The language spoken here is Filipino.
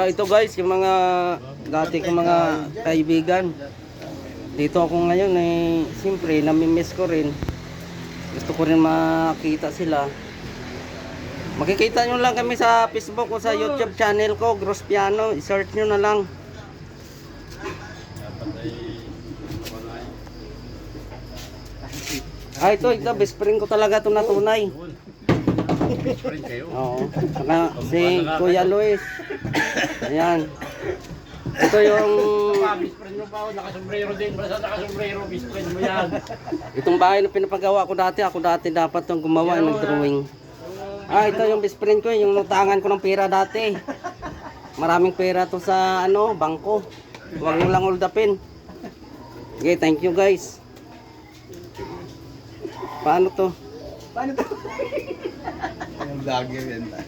Ito guys, yung mga dati kong mga kaibigan. Dito ako ngayon siyempre nami-miss ko rin. Gusto ko rin makita sila. Makikita nyo lang kami sa Facebook o sa YouTube channel ko, Gross Piano. I-search nyo na lang. Ito, best friend ko talaga ito na tunay. Best friend kayo? Oo. Saka si Kuya Luis. Ayan. Ito yung... Best friend mo pa ako, nakasombrero din. Basta nakasombrero, best friend mo yan. Itong bahay na pinapagawa ko dati. Ako dati dapat itong gumawa ng drawing. Ito yung best friend ko. Yung lutangan ko ng pera dati. Maraming pera to sa bangko. Huwag nyo lang uldapin. Okay, thank you guys. Paano to? Yung vlogger yan tayo.